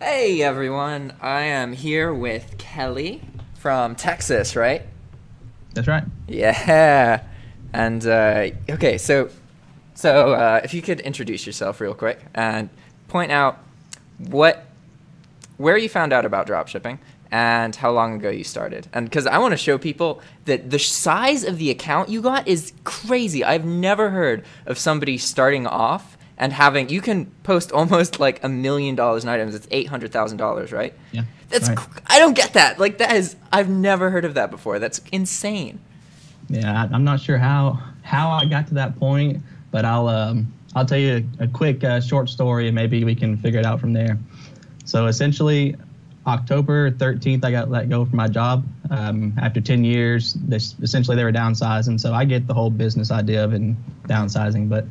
Hey everyone, I am here with Kelly from Texas, right? That's right. Yeah. And okay, so if you could introduce yourself real quick and point out where you found out about dropshipping and how long ago you started. And because I want to show people that the size of the account you got is crazy. I've never heard of somebody starting off and you can post almost like $1 million in items. It's $800,000, right? Yeah. That's right. I don't get that. Like I've never heard of that before. That's insane. Yeah, I'm not sure how I got to that point, but I'll tell you a quick short story and maybe we can figure it out from there. So essentially, October 13th, I got let go from my job after 10 years. Essentially, they were downsizing, so I get the whole business idea of it and downsizing, but.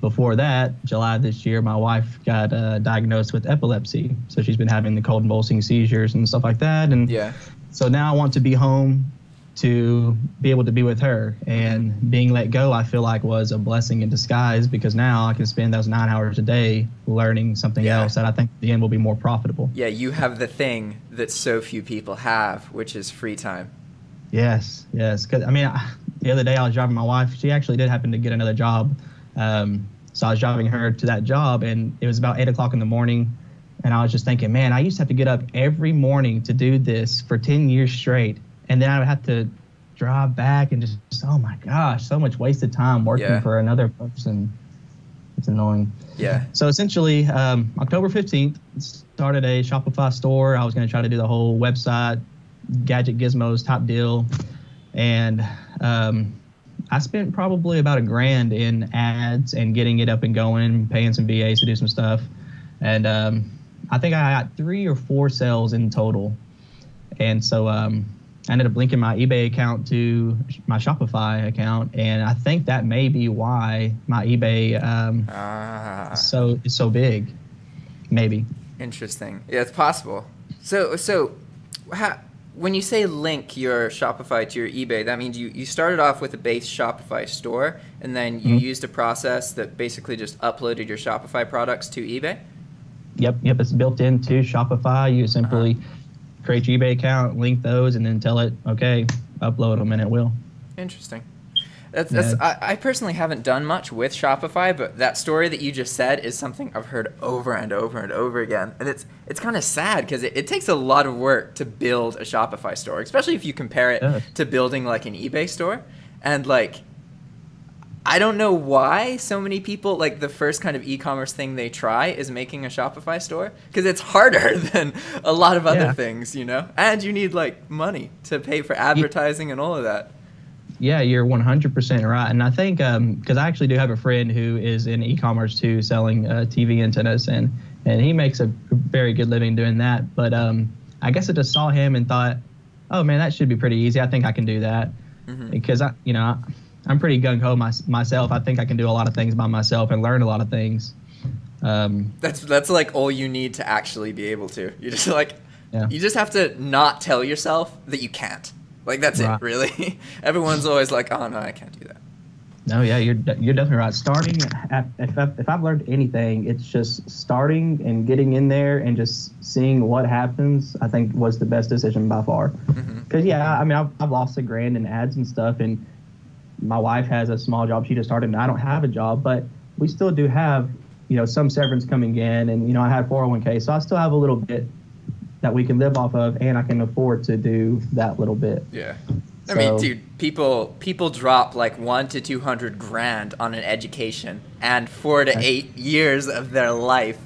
Before that, July this year, my wife got diagnosed with epilepsy. So she's been having the cold convulsing seizures and stuff like that. And yeah. So now I want to be home to be able to be with her. And being let go, I feel like was a blessing in disguise because now I can spend those 9 hours a day learning something else that I think at the end will be more profitable. Yeah, you have the thing that so few people have, which is free time. Yes. Because, I mean, the other day I was driving my wife. She actually did happen to get another job. So I was driving her to that job, and it was about 8 o'clock in the morning. And I was just thinking, man, I used to have to get up every morning to do this for 10 years straight. And then I would have to drive back and just, oh my gosh, so much wasted time working for another person. It's annoying. Yeah. So essentially, October 15th, started a Shopify store. I was going to try to do the whole website, gadget gizmos, top deal. And I spent probably about $1,000 in ads and getting it up and going, paying some VAs to do some stuff. And I think I got 3 or 4 sales in total. And so I ended up linking my eBay account to my Shopify account. And I think that may be why my eBay is so big. Maybe. Interesting. Yeah, it's possible. So when you say link your Shopify to your eBay, that means you started off with a base Shopify store, and then you used a process that basically just uploaded your Shopify products to eBay? Yep. It's built into Shopify. You simply create your eBay account, link those, and then tell it, okay, upload them, and it will. Interesting. I personally haven't done much with Shopify, but that story that you just said is something I've heard over and over and over again. And it's kind of sad because it takes a lot of work to build a Shopify store, especially if you compare it to building like an eBay store. And like, I don't know why so many people, like the first kind of e-commerce thing they try is making a Shopify store, because it's harder than a lot of other things, you know? And you need like money to pay for advertising and all of that. Yeah, you're 100% right. And I think, because I actually do have a friend who is in e-commerce too, selling TV antennas, and he makes a very good living doing that. But I guess I just saw him and thought, oh man, that should be pretty easy. I think I can do that. Because I'm pretty gung-ho myself. I think I can do a lot of things by myself and learn a lot of things. That's like all you need to actually be able to. You just you just have to not tell yourself that you can't. Like, that's it, really. Everyone's always like, oh, no, I can't do that. No, yeah, you're definitely right. Starting, if I've learned anything, it's just starting and getting in there and just seeing what happens, I think was the best decision by far. Because, I mean, I've lost $1,000 in ads and stuff, and my wife has a small job she just started, and I don't have a job, but we still do have, some severance coming in, and, I had 401k, so I still have a little bit that we can live off of, and I can afford to do that little bit. Yeah. I mean, dude, people drop like 1 to 200 grand on an education and 4 to 8 years of their life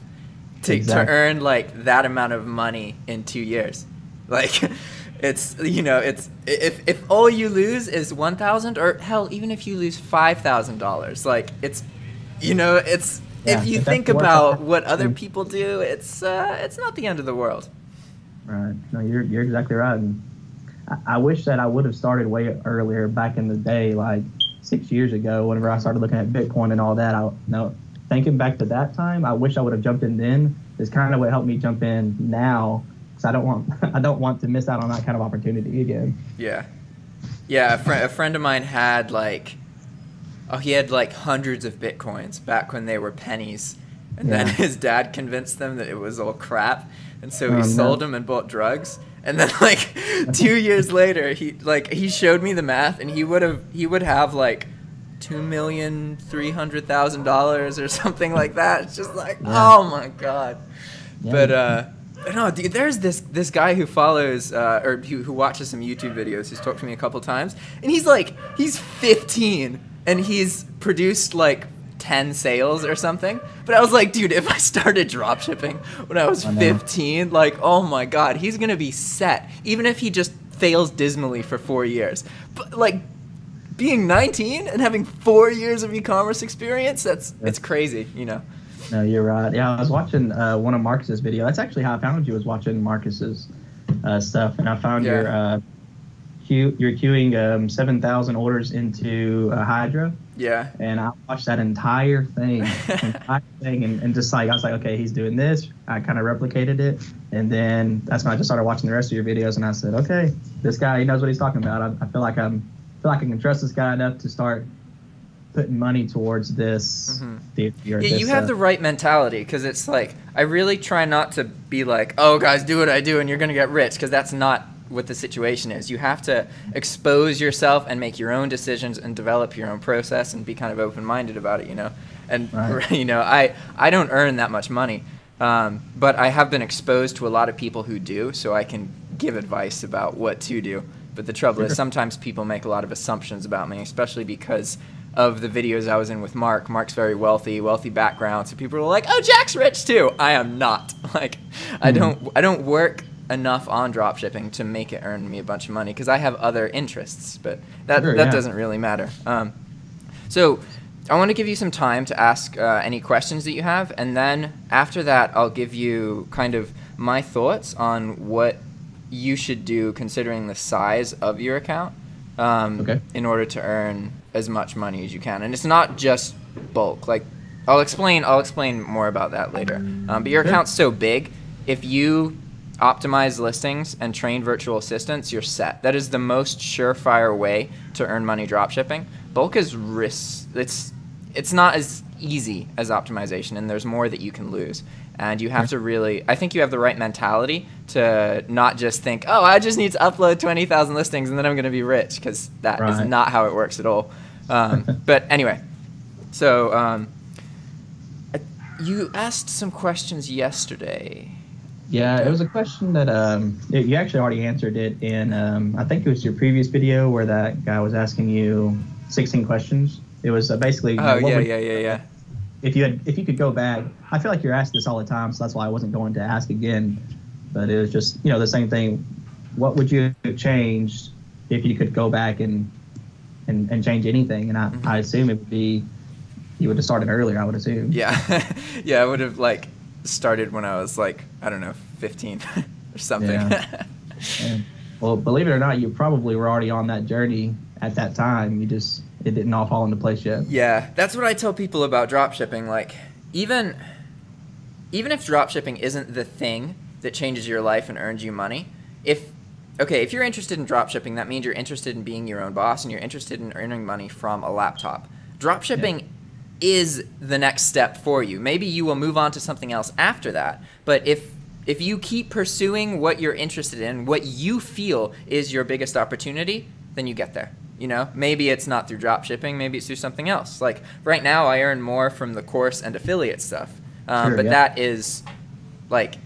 to earn like that amount of money in 2 years. Like, it's if all you lose is $1,000, or hell, even if you lose $5,000, like if you think about what other people do, it's not the end of the world. Right. No, you're exactly right. And I wish that I would have started way earlier back in the day, like 6 years ago, whenever I started looking at Bitcoin and all that. Thinking back to that time, I wish I would have jumped in then. Is kind of what helped me jump in now, because I don't want to miss out on that kind of opportunity again. Yeah. A friend of mine had he had like hundreds of Bitcoins back when they were pennies. And then his dad convinced them that it was all crap, and so he sold them and bought drugs. And then like 2 years later, he showed me the math, and he would have like $2,300,000 or something like that. It's just like, oh my god. But no, dude, there's this guy who follows or who watches some YouTube videos. He's talked to me a couple times, and he's 15, and he's produced like 10 sales or something. But I was like, dude, if I started dropshipping when I was 15, like, oh my god, he's gonna be set, even if he just fails dismally for 4 years. But like, being 19 and having 4 years of e-commerce experience, it's crazy, you know. No, you're right. Yeah, I was watching one of Marcus's video. That's actually how I found you, was watching Marcus's stuff, and I found you're queuing 7,000 orders into Hydra. Yeah. And I watched that entire thing, and just like, I was like, okay, he's doing this. I kind of replicated it, and then that's when I just started watching the rest of your videos, and I said, okay, this guy, he knows what he's talking about. I feel like I can trust this guy enough to start putting money towards this. You have the right mentality, because it's like, I really try not to be like, oh guys, do what I do and you're gonna get rich, because that's not what the situation is. You have to expose yourself and make your own decisions and develop your own process and be kind of open-minded about it, you know. And you know, I don't earn that much money, but I have been exposed to a lot of people who do, so I can give advice about what to do. But the trouble is, sometimes people make a lot of assumptions about me, especially because of the videos I was in with Mark. Mark's very wealthy background, so people are like, oh, Jack's rich too. I am not. Like, I don't work enough on dropshipping to make it earn me a bunch of money, because I have other interests, but that doesn't really matter. So I want to give you some time to ask any questions that you have, and then after that I'll give you kind of my thoughts on what you should do considering the size of your account in order to earn as much money as you can. And it's not just bulk. Like, I'll explain more about that later. But your account's so big, if you optimize listings and train virtual assistants, you're set. That is the most surefire way to earn money dropshipping. Bulk is risk. It's not as easy as optimization, and there's more that you can lose. And you have to really, I think you have the right mentality to not just think, oh, I just need to upload 20,000 listings and then I'm going to be rich, because that is not how it works at all. But anyway, so you asked some questions yesterday. Yeah, it was a question that you actually already answered it in, I think it was your previous video where that guy was asking you 16 questions. It was basically, yeah. If you could go back, I feel like you're asked this all the time, so that's why I wasn't going to ask again. But it was just, you know, the same thing. What would you have changed if you could go back and change anything? And I assume it would be, you would have started earlier, I would assume. Yeah, yeah, I would have like started when I was like, I don't know, 15 or something. Yeah. Well, believe it or not, you probably were already on that journey at that time. It didn't all fall into place yet. Yeah, that's what I tell people about dropshipping. Like, even if dropshipping isn't the thing that changes your life and earns you money, if you're interested in dropshipping, that means you're interested in being your own boss and you're interested in earning money from a laptop. Dropshipping is the next step for you. Maybe you will move on to something else after that, but if you keep pursuing what you're interested in, what you feel is your biggest opportunity, then you get there. You know, maybe it's not through dropshipping, maybe it's through something else. Like right now, I earn more from the course and affiliate stuff, that is like,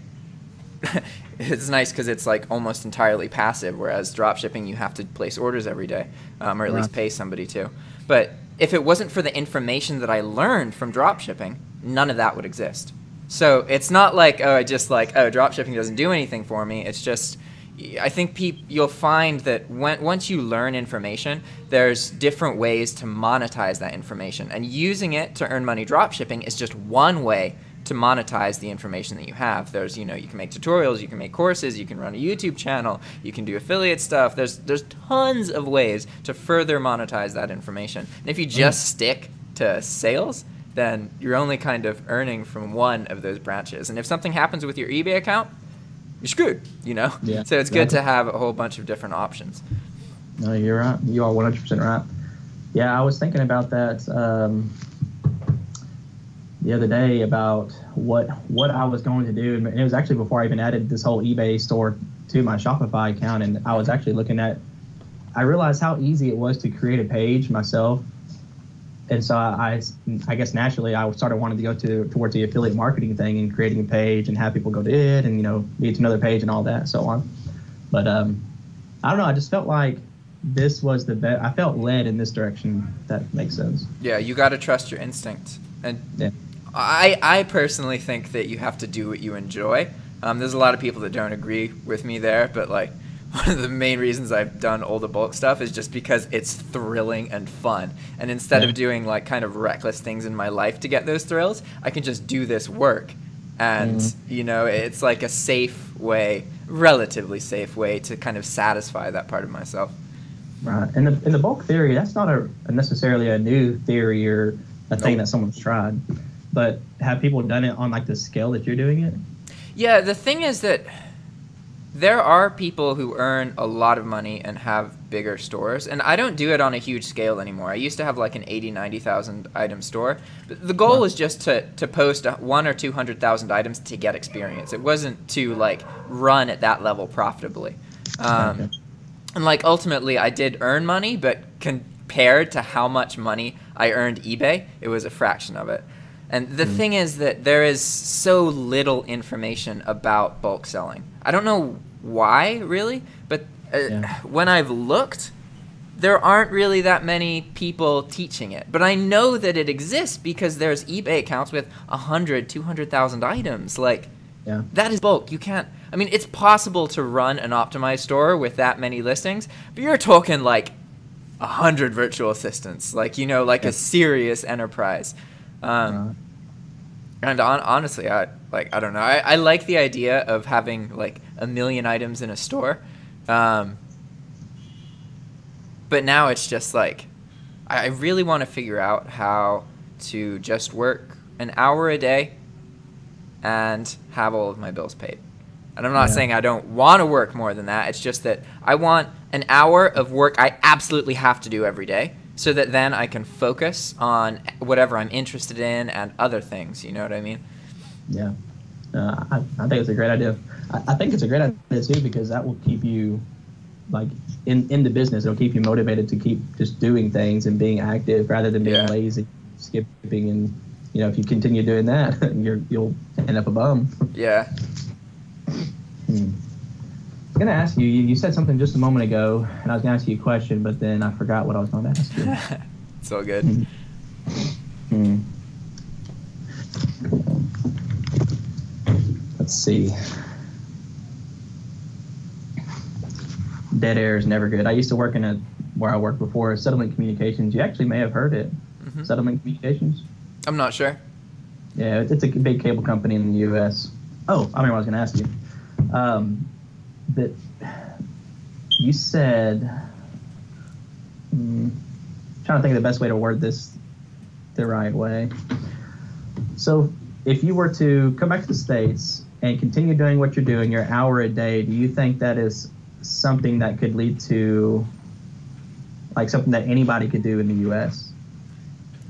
it's nice because it's like almost entirely passive. Whereas dropshipping, you have to place orders every day, or at least pay somebody to. But if it wasn't for the information that I learned from dropshipping, none of that would exist. So it's not like, dropshipping doesn't do anything for me. It's just, I think you'll find that once you learn information, there's different ways to monetize that information. And using it to earn money dropshipping is just one way to monetize the information that you have. There's, you can make tutorials, you can make courses, you can run a YouTube channel, you can do affiliate stuff. There's tons of ways to further monetize that information. And if you just stick to sales, then you're only kind of earning from one of those branches. And if something happens with your eBay account, you're screwed, Yeah, so it's good to have a whole bunch of different options. No, you're right. You are 100% right. Yeah, I was thinking about that. the other day about what I was going to do, and it was actually before I even added this whole eBay store to my Shopify account, and I was actually looking at. I realized how easy it was to create a page myself, and so I guess naturally I started wanting to go towards the affiliate marketing thing and creating a page and have people go to it and lead to another page and all that, so on. But I don't know. I just felt like this was the best. I felt led in this direction. If that makes sense. Yeah, you got to trust your instinct, and yeah. I personally think that you have to do what you enjoy. There's a lot of people that don't agree with me there, but like one of the main reasons I've done all the bulk stuff is just because it's thrilling and fun. And instead of doing like kind of reckless things in my life to get those thrills, I can just do this work. And, it's like a safe way, relatively safe way to kind of satisfy that part of myself. Right. And the bulk theory, that's not necessarily a new theory or a thing that someone's tried. But have people done it on like the scale that you're doing it? Yeah, the thing is that there are people who earn a lot of money and have bigger stores, and I don't do it on a huge scale anymore. I used to have like an 90,000 item store, but the goal was just to post 100,000 or 200,000 items to get experience. It wasn't to like run at that level profitably. And like ultimately I did earn money, but compared to how much money I earned eBay, it was a fraction of it. And the thing is that there is so little information about bulk selling. I don't know why, really, but when I've looked, there aren't really that many people teaching it. But I know that it exists because there's eBay accounts with 100,000, 200,000 items. Like, that is bulk. You can't... I mean, it's possible to run an optimized store with that many listings, but you're talking like 100 virtual assistants, like, like a serious enterprise. And honestly, I don't know. I like the idea of having like 1 million items in a store. But now it's just like, I really want to figure out how to just work an hour a day and have all of my bills paid. And I'm not saying I don't want to work more than that. It's just that I want an hour of work I absolutely have to do every day, so that then I can focus on whatever I'm interested in and other things. You know what I mean? Yeah. I think it's a great idea. I think it's a great idea, too, because that will keep you, like, in the business. It'll keep you motivated to keep just doing things and being active rather than being lazy, skipping. And, if you continue doing that, you'll end up a bum. Yeah. I was going to ask you, you said something just a moment ago, and I was going to ask you a question, but then I forgot what I was going to ask you. It's all good. Let's see. Dead air is never good. I used to work where I worked before, Settlement Communications. You actually may have heard it. Settlement Communications? I'm not sure. Yeah, it's a big cable company in the U.S. Oh, I remember what I was going to ask you. That you said, trying to think of the best way to word this the right way. So if you were to come back to the States and continue doing what you're doing, your hour a day, do you think that is something that could lead to like something that anybody could do in the U.S.?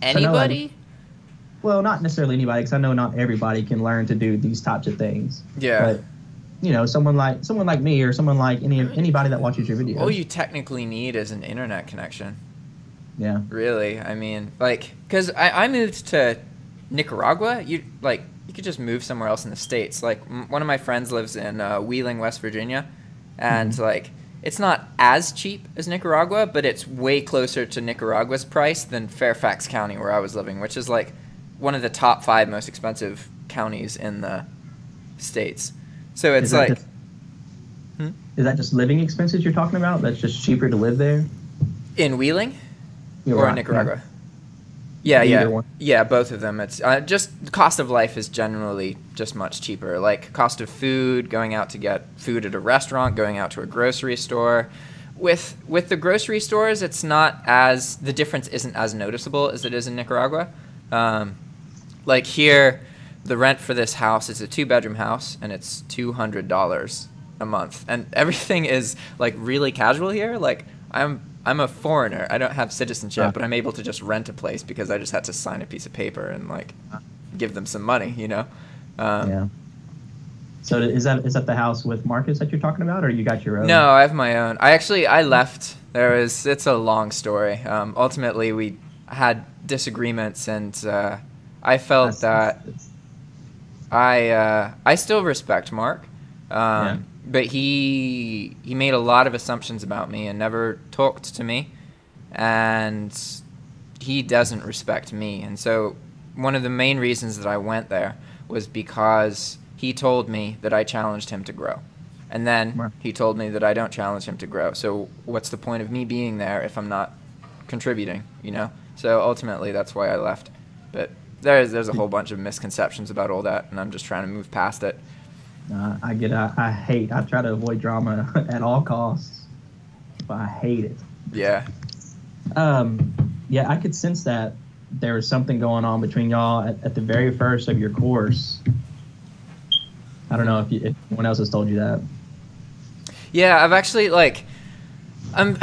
Anybody? Well, not necessarily anybody, because I know not everybody can learn to do these types of things. Yeah. But, someone like me or someone like anybody that watches your videos. All you technically need is an internet connection. Yeah. Really, I mean, like, because I moved to Nicaragua. You could just move somewhere else in the States. Like, one of my friends lives in Wheeling, West Virginia, and like, it's not as cheap as Nicaragua, but it's way closer to Nicaragua's price than Fairfax County, where I was living, which is like one of the top 5 most expensive counties in the States. So it's like... Is that just living expenses you're talking about? That's just cheaper to live there? In Wheeling? Or in Nicaragua? Yeah, both of them. It's just the cost of life is generally just much cheaper. Like cost of food, going out to get food at a restaurant, going out to a grocery store. With the grocery stores, it's not the difference isn't as noticeable as it is in Nicaragua. Like here, the rent for this house is a 2-bedroom house, and it's $200 a month, and everything is like really casual here. Like I'm a foreigner. I don't have citizenship, but I'm able to just rent a place because I just had to sign a piece of paper and like give them some money, you know. Yeah. So is that the house with Marcus that you're talking about, or you got your own? No, I have my own. I left. It's a long story. Ultimately, we had disagreements, and I felt that I still respect Mark, but he made a lot of assumptions about me and never talked to me, and he doesn't respect me. And so one of the main reasons that I went there was because he told me that I challenged him to grow. And then he told me that I don't challenge him to grow. So what's the point of me being there if I'm not contributing, you know? So ultimately, that's why I left. But there's a whole bunch of misconceptions about all that, and I'm just trying to move past it. I try to avoid drama at all costs, but I hate it. Yeah. Yeah, I could sense that there was something going on between y'all at the very first of your course. I don't know if anyone else has told you that. Yeah, I've actually, like, I'm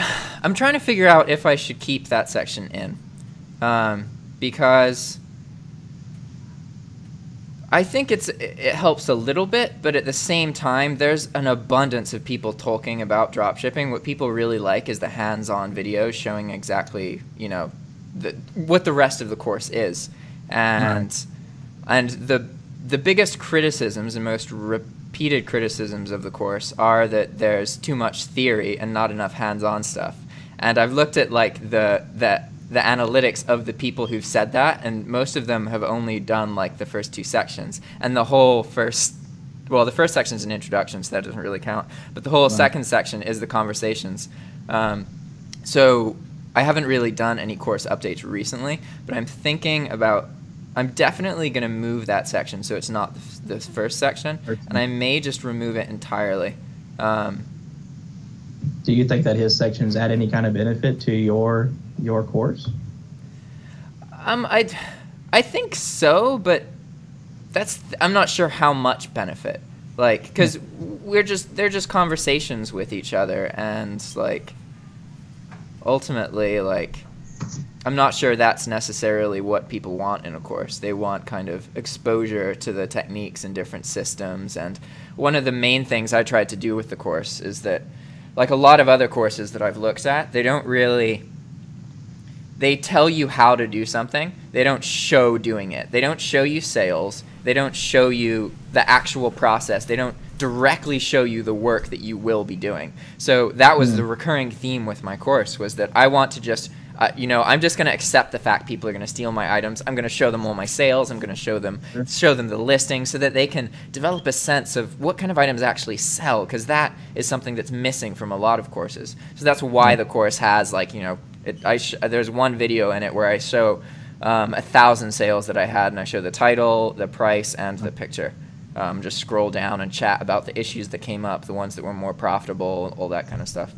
trying to figure out if I should keep that section in, because I think it helps a little bit, but at the same time, there's an abundance of people talking about dropshipping. What people really like is the hands-on videos showing exactly, you know, what the rest of the course is, and the biggest criticisms and most repeated criticisms of the course are that there's too much theory and not enough hands-on stuff. And I've looked at like the analytics of the people who've said that, and most of them have only done like the first 2 sections. And the whole the first section is an introduction, so that doesn't really count. But the whole second section is the conversations. So I haven't really done any course updates recently, but I'm definitely going to move that section so it's not the first section, and I may just remove it entirely. Do you think that his sections add any kind of benefit to your course? I think so, but I'm not sure how much benefit. Like, because they're just conversations with each other, and like ultimately, like, I'm not sure that's necessarily what people want in a course. They want kind of exposure to the techniques and different systems. And one of the main things I tried to do with the course is that, like a lot of other courses that I've looked at, they tell you how to do something. They don't show doing it. They don't show you sales. They don't show you the actual process. They don't directly show you the work that you will be doing. So that was the recurring theme with my course, was that I want to just I'm just going to accept the fact people are going to steal my items. I'm going to show them all my sales. I'm going to show them the listings so that they can develop a sense of what kind of items actually sell, because that is something that's missing from a lot of courses. So that's why the course has, like, there's one video in it where I show 1,000 sales that I had, and I show the title, the price, and the picture. Just scroll down and chat about the issues that came up, the ones that were more profitable, all that kind of stuff.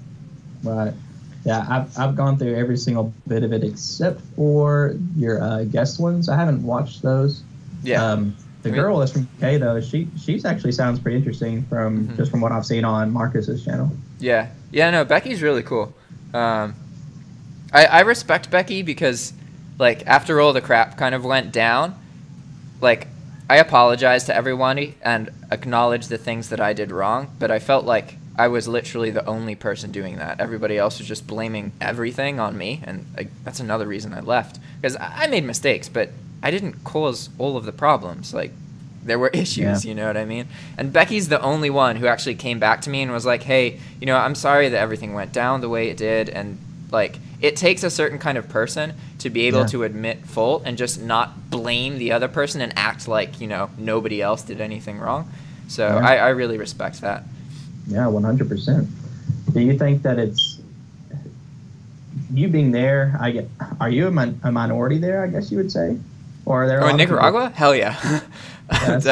Right. Yeah, I've gone through every single bit of it except for your guest ones. I haven't watched those. Yeah. The girl that's from UK though, she's actually sounds pretty interesting just from what I've seen on Marcus's channel. Yeah. Yeah, no, Becky's really cool. I respect Becky because, like, after all the crap kind of went down, like, I apologized to everyone and acknowledged the things that I did wrong, but I felt like I was literally the only person doing that. Everybody else was just blaming everything on me, and that's another reason I left. Because I made mistakes, but I didn't cause all of the problems. Like, there were issues, you know what I mean? And Becky's the only one who actually came back to me and was like, hey, I'm sorry that everything went down the way it did, and, like, it takes a certain kind of person to be able to admit fault and just not blame the other person and act like, nobody else did anything wrong. So I really respect that. Yeah, 100%. Do you think that it's you being there? Are you a minority there? I guess you would say, or are there? In Nicaragua? Hell yeah.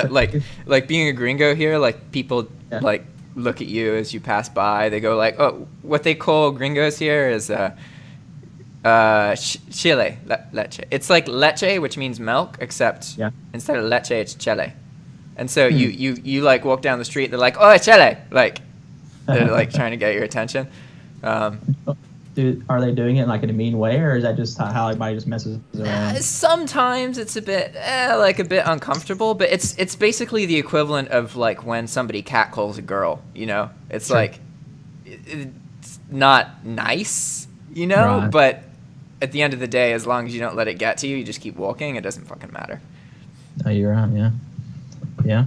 Like being a gringo here, like people like look at you as you pass by. They go like, oh, what they call gringos here is chile, leche. It's like leche, which means milk, except instead of leche, it's chile. And so you like walk down the street, they're like, oh, chile, like they're like trying to get your attention. are they doing it like in a mean way, or is that just how everybody just messes around? Sometimes it's a bit like a bit uncomfortable, but it's basically the equivalent of like when somebody catcalls a girl. You know, it's Sure. like it's not nice, you know, Right. but at the end of the day, as long as you don't let it get to you, you just keep walking. It doesn't fucking matter. Oh, you're right. Yeah. Yeah.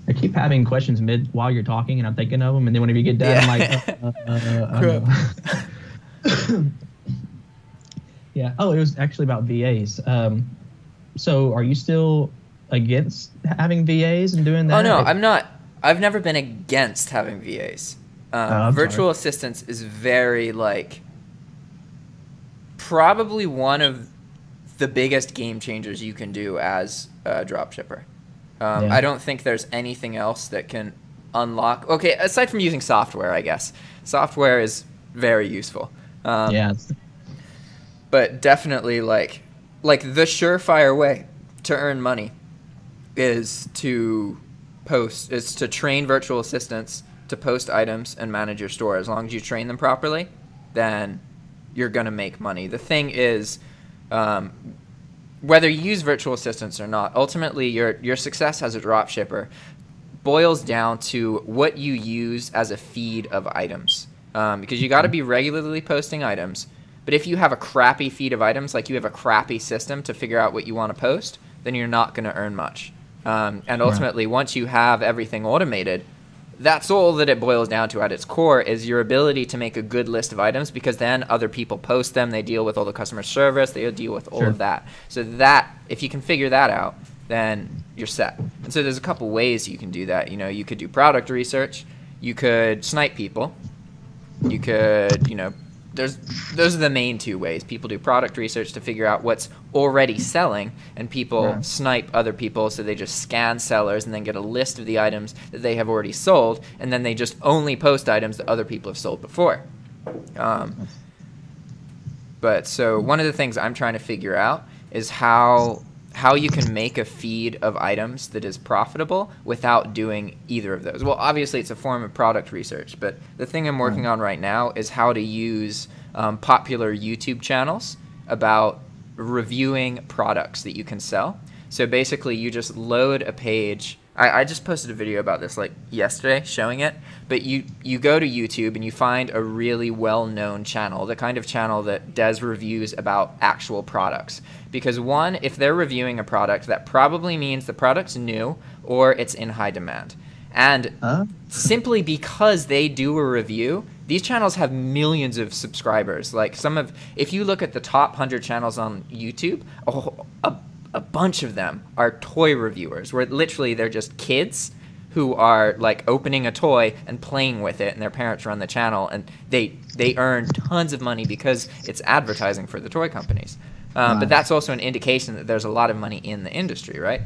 I keep having questions while you're talking, and I'm thinking of them, and then whenever you get done, I'm like, I know. Yeah. Oh, it was actually about VAs. So are you still against having VAs and doing that? Oh no, I'm not. I've never been against having VAs. Virtual assistants is very like probably one of the biggest game changers you can do as a dropshipper. I don't think there's anything else that can unlock. Okay, aside from using software, I guess software is very useful. Yeah. But definitely like the surefire way to earn money is to train virtual assistants to post items and manage your store. As long as you train them properly, then you're gonna make money. The thing is, whether you use virtual assistants or not, ultimately your success as a dropshipper boils down to what you use as a feed of items. Because you got to be regularly posting items. But if you have a crappy feed of items, like you have a crappy system to figure out what you want to post, then you're not going to earn much. And ultimately, once you have everything automated, that's all that it boils down to at its core is your ability to make a good list of items, because then other people post them, they deal with all the customer service, they deal with all of that. So that, if you can figure that out, then you're set. And so there's a couple ways you can do that. You know, you could do product research, you could snipe people, you could, you know, those are the main two ways. People do product research to figure out what's already selling, and people snipe other people, so they just scan sellers and then get a list of the items that they have already sold, and then they just only post items that other people have sold before. But so one of the things I'm trying to figure out is how you can make a feed of items that is profitable without doing either of those. Well, obviously it's a form of product research, but the thing I'm working on right now is how to use popular YouTube channels about reviewing products that you can sell. So basically you just load a page. I just posted a video about this like yesterday showing it, but you go to YouTube and you find a really well-known channel, the kind of channel that does reviews about actual products. Because one, if they're reviewing a product, that probably means the product's new or it's in high demand. And simply because they do a review, these channels have millions of subscribers. Like if you look at the top 100 channels on YouTube, a bunch of them are toy reviewers, where literally they're just kids who are like opening a toy and playing with it, and their parents run the channel, and they earn tons of money because it's advertising for the toy companies. But that's also an indication that there's a lot of money in the industry, right?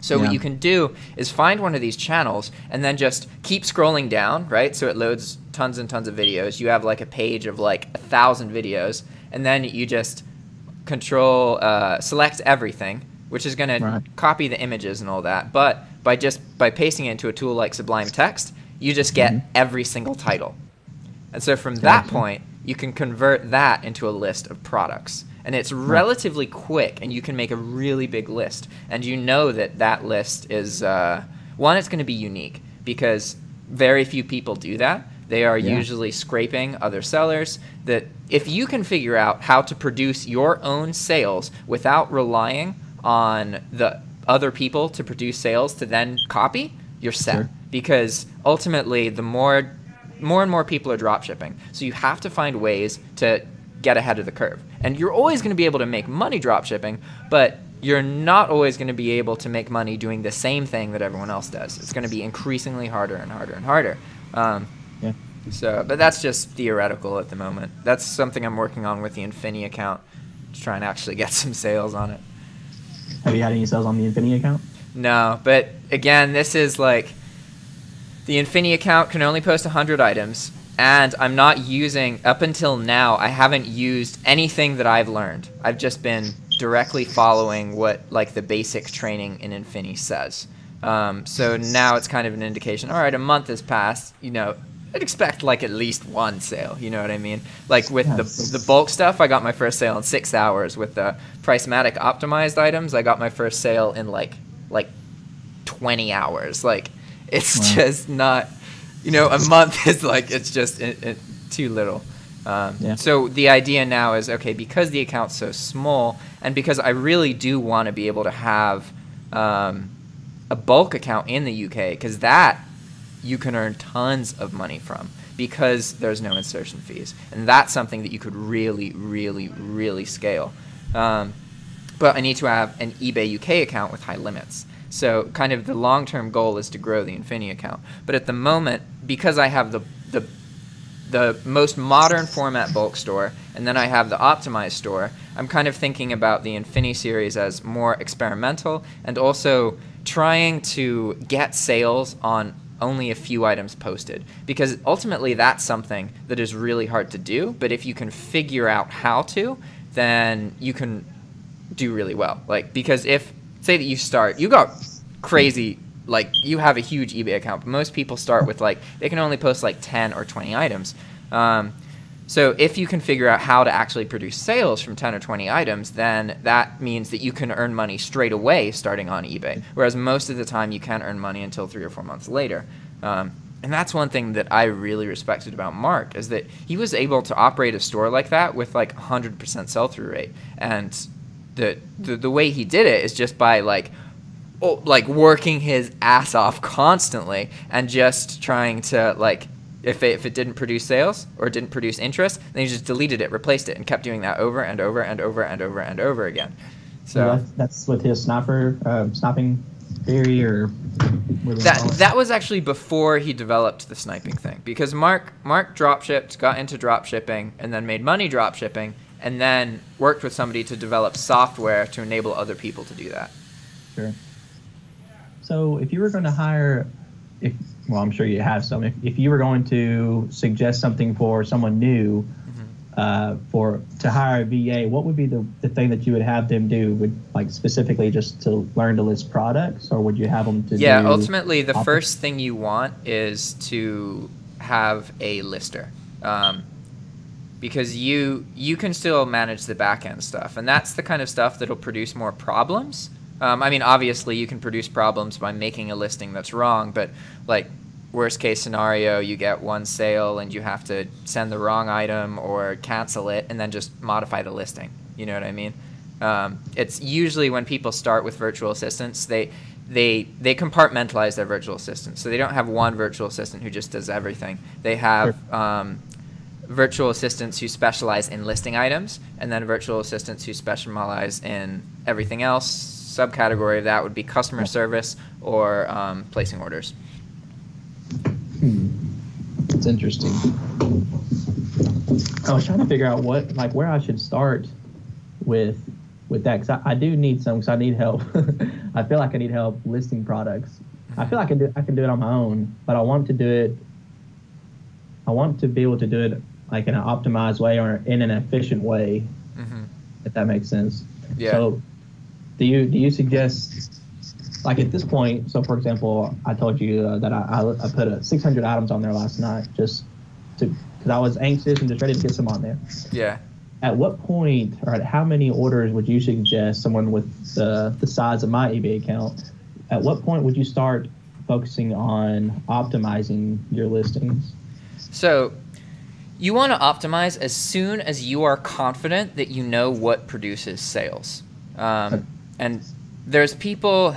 So what you can do is find one of these channels and then just keep scrolling down, right? So it loads tons and tons of videos. You have like a page of like 1,000 videos, and then you just select everything, which is going to copy the images and all that. But by pasting it into a tool like Sublime Text, you just get every single title. And so from that point, you can convert that into a list of products. And it's relatively quick, and you can make a really big list. And you know that that list is, one, it's going to be unique, because very few people do that. They are usually scraping other sellers. That if you can figure out how to produce your own sales without relying on the other people to produce sales to then copy, you're set. Because ultimately, the more and more people are dropshipping. So you have to find ways to get ahead of the curve. And you're always going to be able to make money dropshipping, but you're not always going to be able to make money doing the same thing that everyone else does. It's going to be increasingly harder and harder and harder. So, but that's just theoretical at the moment. That's something I'm working on with the Infinii account, to try and actually get some sales on it. Have you had any sales on the Infinii account? No, but again, this is like, the Infinii account can only post 100 items, and I'm not using, up until now, I haven't used anything that I've learned. I've just been directly following what like the basic training in Infinii says. So now it's kind of an indication, all right, a month has passed, you know, I'd expect like at least one sale. You know what I mean? Like with the bulk stuff, I got my first sale in 6 hours. With the Pricematik optimized items, I got my first sale in like 20 hours. Like it's just not, you know, a month is like, it's just too little. So the idea now is, okay, because the account's so small, and because I really do want to be able to have a bulk account in the UK, because that you can earn tons of money from because there's no insertion fees, and that's something that you could really scale. But I need to have an eBay UK account with high limits. So kind of the long-term goal is to grow the Infinii account. But at the moment, because I have the most modern format bulk store, and then I have the optimized store, I'm kind of thinking about the Infinii series as more experimental, and also trying to get sales on only a few items posted, because ultimately that's something that is really hard to do. But if you can figure out how to, then you can do really well. Like, because if, say that you got crazy, like you have a huge eBay account, but most people start with like, they can only post like 10 or 20 items. So if you can figure out how to actually produce sales from 10 or 20 items, then that means that you can earn money straight away starting on eBay. Whereas most of the time you can't earn money until 3 or 4 months later. And that's one thing that I really respected about Mark, is that he was able to operate a store like that with like 100% sell-through rate. And the way he did it is just by like working his ass off constantly and just trying to like, if it didn't produce sales or didn't produce interest, then he just deleted it, replaced it, and kept doing that over and over and over and over and over again. So that's with his sniping theory, or that was actually before he developed the sniping thing, because Mark dropshipped, got into dropshipping, and then made money dropshipping, and then worked with somebody to develop software to enable other people to do that. Sure. So if you were going to hire, well, I'm sure you have some. If you were going to suggest something for someone new, to hire a VA, what would be the thing that you would have them do? Would like specifically just to learn to list products, or would you have them to? Yeah, ultimately, the first thing you want is to have a lister, because you can still manage the back end stuff, and that's the kind of stuff that'll produce more problems. I mean, obviously, you can produce problems by making a listing that's wrong, but like worst case scenario, you get one sale and you have to send the wrong item or cancel it and then just modify the listing. You know what I mean? It's usually when people start with virtual assistants, they compartmentalize their virtual assistants. So they don't have one virtual assistant who just does everything. They have virtual assistants who specialize in listing items, and then virtual assistants who specialize in everything else. Subcategory of that would be customer service or placing orders. It's interesting. I was trying to figure out where I should start with that, because I do need some, because I need help. I feel like I need help listing products. I feel like I can do it on my own, but I want to do it. I want to be able to do it like in an optimized way or in an efficient way, if that makes sense. Yeah. So do you suggest, like at this point, so for example, I told you that I put 600 items on there last night because I was anxious and just ready to get some on there. Yeah. At what point, or at how many orders would you suggest someone with the size of my eBay account, at what point would you start focusing on optimizing your listings? So you want to optimize as soon as you are confident that you know what produces sales. And there's people,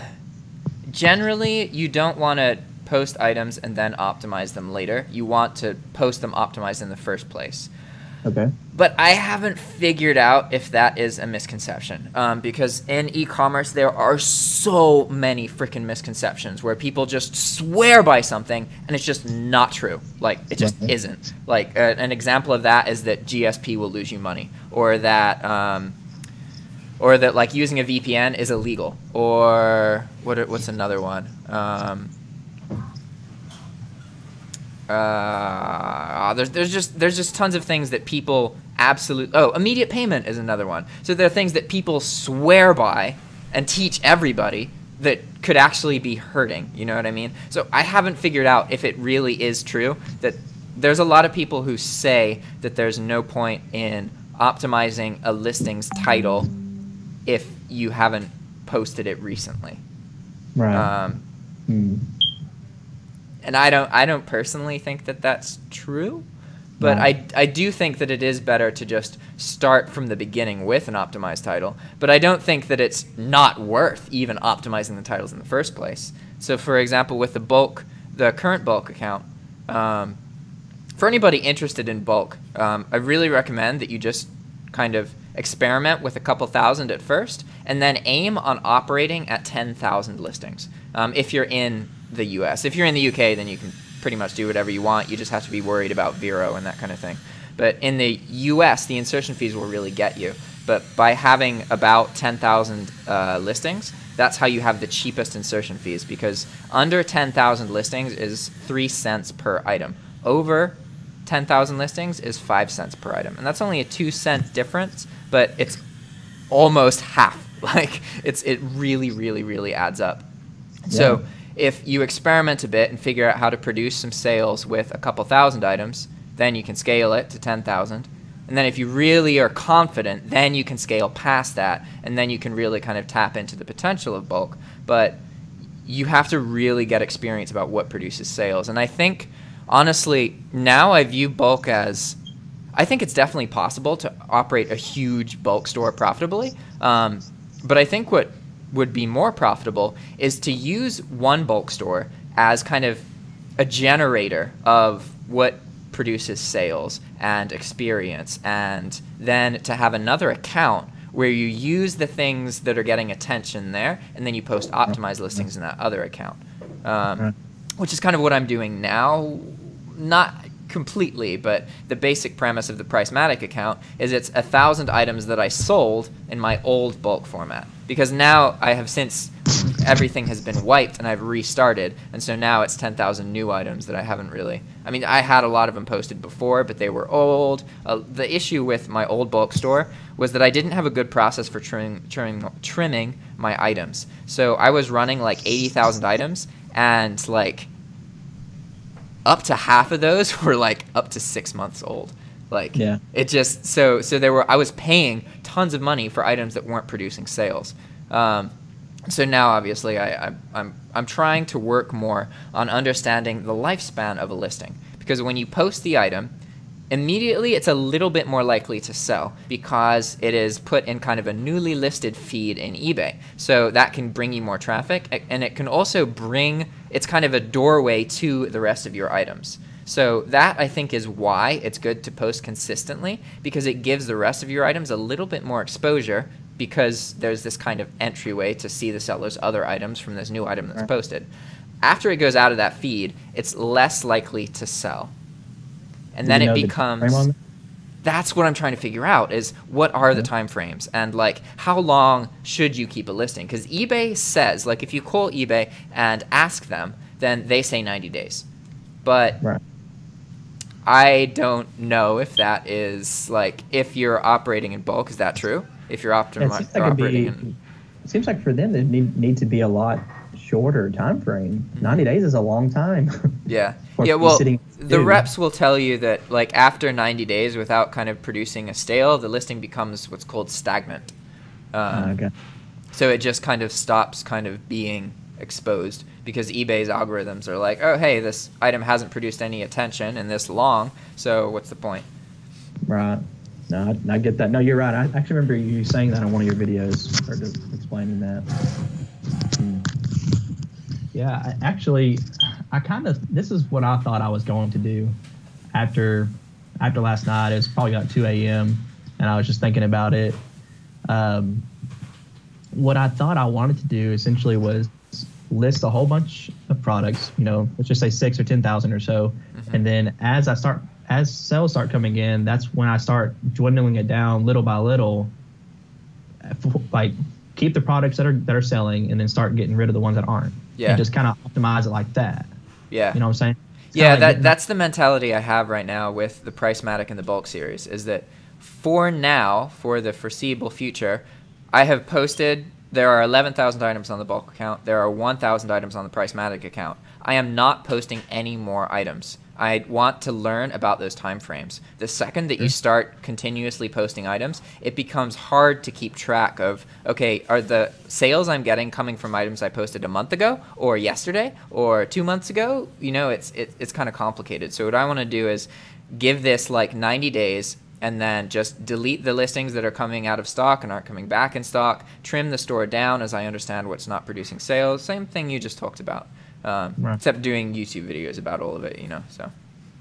generally, you don't want to post items and then optimize them later. You want to post them optimized in the first place. Okay. But I haven't figured out if that is a misconception, because in e-commerce there are so many freaking misconceptions where people just swear by something and it's just not true. Like, it just isn't. Like, an example of that is that GSP will lose you money, or that like using a VPN is illegal, or what's another one? There's just tons of things that people immediate payment is another one. So there are things that people swear by and teach everybody that could actually be hurting. You know what I mean? So I haven't figured out if it really is true that there's a lot of people who say that there's no point in optimizing a listing's title if you haven't posted it recently. Right. And I don't personally think that that's true, but I do think that it is better to just start from the beginning with an optimized title. But I don't think that it's not worth even optimizing the titles in the first place. So for example, with the current bulk account, for anybody interested in bulk, I really recommend that you just kind of experiment with a couple thousand at first, and then aim on operating at 10,000 listings. If you're in the US. If you're in the UK, then you can pretty much do whatever you want. You just have to be worried about Vero and that kind of thing. But in the US, the insertion fees will really get you. But by having about 10,000 listings, that's how you have the cheapest insertion fees, because under 10,000 listings is 3 cents per item. Over 10,000 listings is 5 cents per item. And that's only a 2-cent difference, but it's almost half. Like, it really, really, really adds up. Yeah. So if you experiment a bit and figure out how to produce some sales with a couple thousand items, then you can scale it to 10,000. And then if you really are confident, then you can scale past that, and then you can really kind of tap into the potential of bulk. But you have to really get experience about what produces sales. And I think, honestly, now I view bulk as, I think it's definitely possible to operate a huge bulk store profitably. But I think what would be more profitable is to use one bulk store as kind of a generator of what produces sales and experience, and then to have another account where you use the things that are getting attention there, and then you post optimized listings in that other account, which is kind of what I'm doing now. Not completely, but the basic premise of the Pricematik account is it's 1,000 items that I sold in my old bulk format, because now I have, since everything has been wiped and I've restarted, and so now it's 10,000 new items that I haven't really, I mean, I had a lot of them posted before, but they were old. The issue with my old bulk store was that I didn't have a good process for trimming my items. So I was running like 80,000 items, and like up to half of those were like up to 6 months old. Like, yeah. It just, so there were, I was paying tons of money for items that weren't producing sales. So now obviously I'm trying to work more on understanding the lifespan of a listing, because when you post the item, immediately it's a little bit more likely to sell because it is put in kind of a newly listed feed in eBay. So that can bring you more traffic, and it can also bring, it's kind of a doorway to the rest of your items. So that, I think, is why it's good to post consistently, because it gives the rest of your items a little bit more exposure, because there's this kind of entryway to see the seller's other items from this new item that's posted. After it goes out of that feed, it's less likely to sell. And then it becomes, that's what I'm trying to figure out, is what are the time frames, and like how long should you keep a listing? Because eBay says, like, if you call eBay and ask them, then they say 90 days. But I don't know if that is, like, if you're operating in bulk, is that true? If you're operating in... It seems like for them there need to be a lot shorter time frame. 90 days is a long time. Yeah. Yeah, well, the reps will tell you that, like, after 90 days without kind of producing a sale, the listing becomes what's called stagnant. Okay. So it just kind of stops kind of being exposed, because eBay's algorithms are like, oh, hey, this item hasn't produced any attention in this long, so what's the point? Right. No, I get that. No, you're right. I actually remember you saying that on one of your videos, or explaining that. Yeah, this is what I thought I was going to do after last night. It was probably like 2 a.m. and I was just thinking about it. What I thought I wanted to do essentially was list a whole bunch of products, let's just say 6 or 10,000 or so. And then as sales start coming in, that's when I start dwindling it down little by little, like keep the products that are selling, and then start getting rid of the ones that aren't. Yeah. And just kind of optimize it like that. Yeah. You know what I'm saying? Yeah, that's the mentality I have right now with the Pricematik and the bulk series, is that for now, for the foreseeable future, I have posted there are 11,000 items on the bulk account. There are 1,000 items on the Pricematik account. I am not posting any more items. I want to learn about those time frames. The second that you start continuously posting items, it becomes hard to keep track of, okay, are the sales I'm getting coming from items I posted a month ago or yesterday or 2 months ago? You know, it's kind of complicated. So what I want to do is give this like 90 days and then just delete the listings that are coming out of stock and aren't coming back in stock, trim the store down as I understand what's not producing sales. Same thing you just talked about. Except doing YouTube videos about all of it, you know. So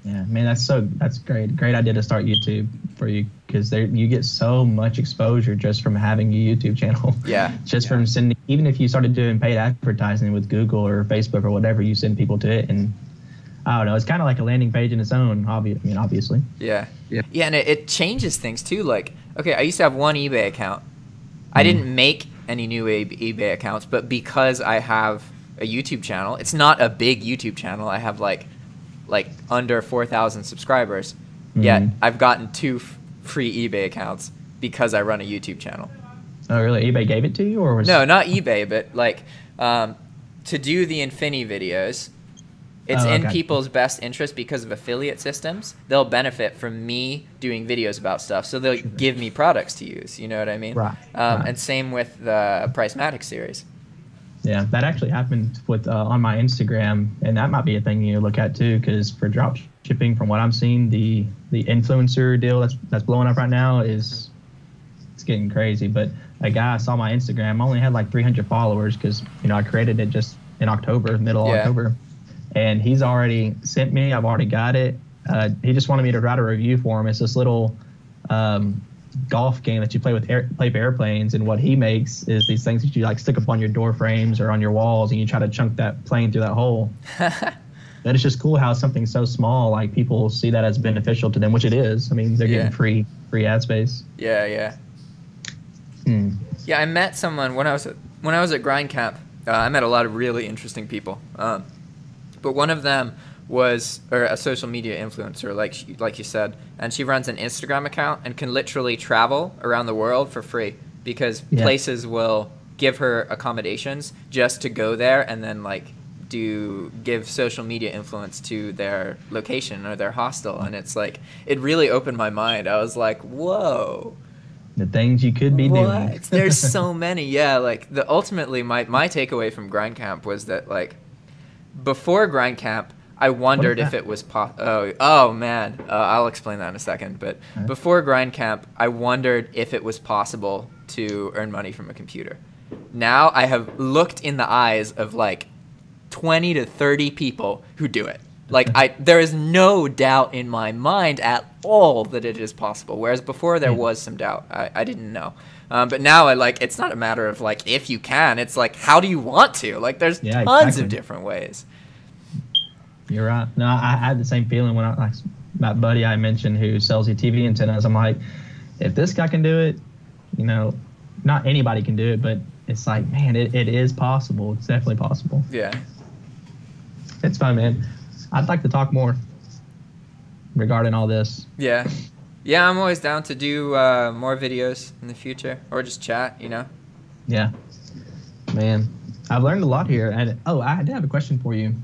yeah, man, that's great idea to start YouTube for you, because you get so much exposure just from having a YouTube channel. From sending, even if you started doing paid advertising with Google or Facebook or whatever, you send people to it, and I don't know, it's kind of like a landing page in its own. Obviously. Yeah, and it changes things too. Like, okay, I used to have one eBay account. I didn't make any new eBay accounts, but because I have a YouTube channel, it's not a big YouTube channel. I have like under 4,000 subscribers. Yet I've gotten 2 free eBay accounts because I run a YouTube channel. Oh, really? eBay gave it to you, or was no, not eBay, but like to do the Infinii videos. It's in people's best interest because of affiliate systems. They'll benefit from me doing videos about stuff, so they'll give me products to use. You know what I mean? Right. And same with the Pricematik series. Yeah, that actually happened with on my Instagram, and that might be a thing you look at too, because for drop shipping, from what I'm seeing, the influencer deal that's blowing up right now it's getting crazy. But a guy I saw my Instagram only had like 300 followers because I created it just in October, middle of October, and he's already sent me. I've already got it. He just wanted me to write a review for him. It's this little golf game that you play with airplanes, and what he makes is these things that you like stick up on your door frames or on your walls, and you try to chunk that plane through that hole. But it's just cool how something so small, like, people see that as beneficial to them, which it is. I mean, they're getting free ad space. Yeah, I met someone when I was at Grind Camp. I met a lot of really interesting people, but one of them was a social media influencer, like you said, and she runs an Instagram account and can literally travel around the world for free because places will give her accommodations just to go there and then give social media influence to their location or their hostel. And it's like, it really opened my mind. I was like, whoa, the things you could be doing. There's so many. Ultimately my takeaway from Grind Camp was that, like, before Grind Camp, I wondered if it was I'll explain that in a second. But before Grind Camp, I wondered if it was possible to earn money from a computer. Now I have looked in the eyes of like 20 to 30 people who do it. There is no doubt in my mind at all that it is possible. Whereas before there was some doubt. I didn't know. But now it's not a matter of like if you can. It's like, how do you want to? Like, there's tons of different ways. You're right. No, I had the same feeling when that buddy I mentioned who sells you TV antennas. I'm like, if this guy can do it, not anybody can do it, but it's like, man, it is possible. It's definitely possible. Yeah. It's fun, man. I'd like to talk more regarding all this. Yeah. Yeah, I'm always down to do more videos in the future, or just chat, Yeah. Man, I've learned a lot here. And I did have a question for you.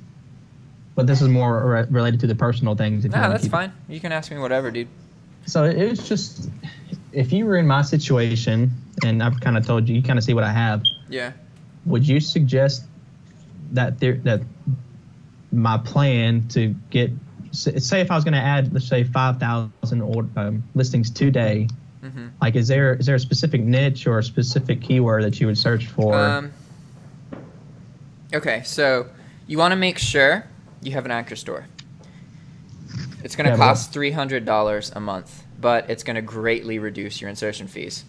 But this is more related to the personal things. No, that's fine. You can ask me whatever, dude. So it was just, if you were in my situation, and I've kind of told you, you kind of see what I have. Yeah. Would you suggest that my plan to get, say if I was going to add, let's say 5,000 listings today, like, is there a specific niche or a specific keyword that you would search for? Okay, so you want to make sure you have an anchor store. It's going to cost $300 a month, but it's going to greatly reduce your insertion fees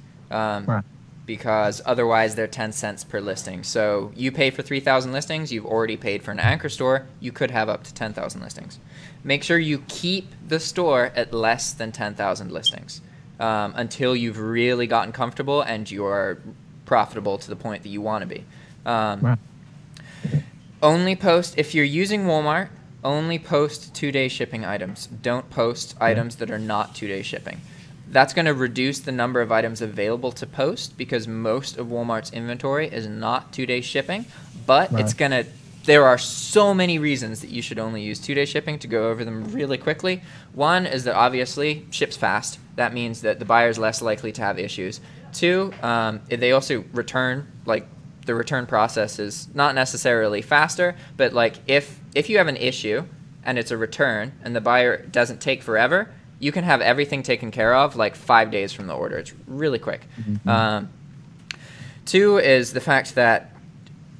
because otherwise they're 10 cents per listing. So you pay for 3,000 listings, you've already paid for an anchor store, you could have up to 10,000 listings. Make sure you keep the store at less than 10,000 listings until you've really gotten comfortable and you're profitable to the point that you want to be. Only post, if you're using Walmart, only post 2-day shipping items. Don't post items that are not 2-day shipping. That's going to reduce the number of items available to post because most of Walmart's inventory is not 2-day shipping, but it's going to, there are so many reasons that you should only use 2-day shipping. To go over them really quickly. One is that obviously ships fast. That means that the buyer is less likely to have issues. Two, they also return, like the return process is not necessarily faster, but like if you have an issue and it's a return and the buyer doesn't take forever, you can have everything taken care of like 5 days from the order. It's really quick. Two is the fact that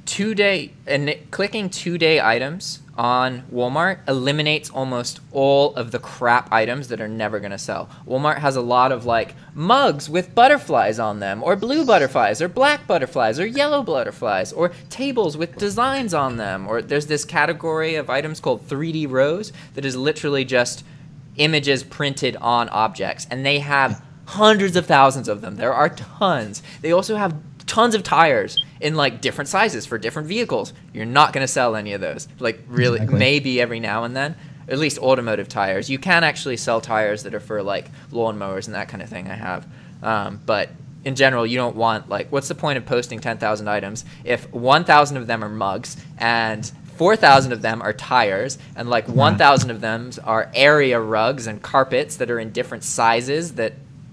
clicking 2-day items on Walmart eliminates almost all of the crap items that are never going to sell. Walmart has a lot of like mugs with butterflies on them, or blue butterflies, or black butterflies, or yellow butterflies, or tables with designs on them. Or there's this category of items called 3D rows that is literally just images printed on objects, and they have hundreds of thousands of them. There are tons. They also have tons of tires in like different sizes for different vehicles. You're not going to sell any of those. Like really, maybe every now and then, at least automotive tires. You can actually sell tires that are for like lawnmowers and that kind of thing. I have, but in general, you don't want, like, what's the point of posting 10,000 items if 1,000 of them are mugs and 4,000 of them are tires, and like 1,000 of them are area rugs and carpets that are in different sizes that,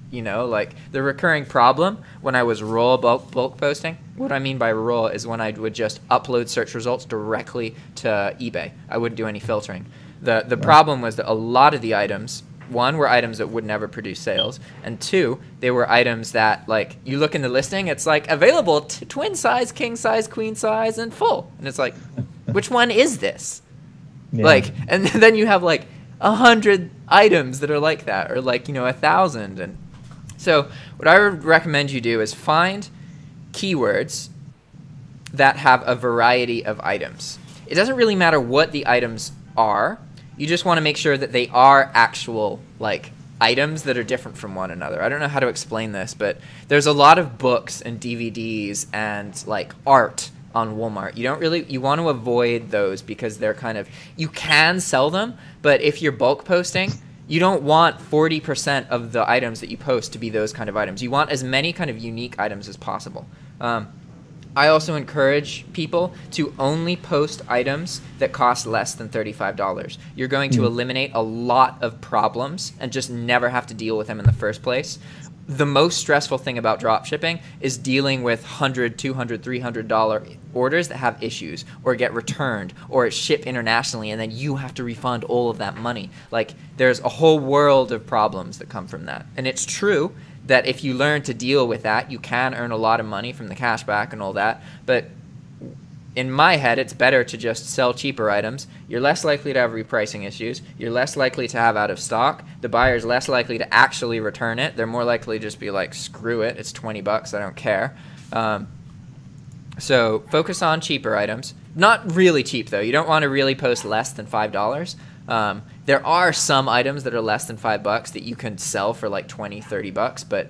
you know, like the recurring problem when I was raw bulk posting, what I mean by raw is when I would just upload search results directly to eBay. I wouldn't do any filtering. The problem was that a lot of the items, one, were items that would never produce sales, and two, they were items that, like, you look in the listing, it's like available twin size, king size, queen size, and full, and it's like, which one is this? Like, and then you have like 100 items that are like that, or like, you know, 1,000. And so what I would recommend you do is find keywords that have a variety of items. It doesn't really matter what the items are. You just want to make sure that they are actual, like, items that are different from one another. I don't know how to explain this, but there's a lot of books and DVDs and like art on Walmart. You want to avoid those because they're kind of, you can sell them, but if you're bulk posting, you don't want 40% of the items that you post to be those kind of items. You want as many kind of unique items as possible. I also encourage people to only post items that cost less than $35. You're going to eliminate a lot of problems and just never have to deal with them in the first place. The most stressful thing about dropshipping is dealing with $100, $200, $300 orders that have issues or get returned or ship internationally, and then you have to refund all of that money. Like, there's a whole world of problems that come from that. And it's true that if you learn to deal with that, you can earn a lot of money from the cashback and all that. But in my head, it's better to just sell cheaper items. You're less likely to have repricing issues. You're less likely to have out of stock. The buyer's less likely to actually return it. They're more likely to just be like, screw it, it's 20 bucks, I don't care. So focus on cheaper items. Not really cheap, though. You don't want to really post less than $5. There are some items that are less than $5 that you can sell for like 20, 30 bucks, but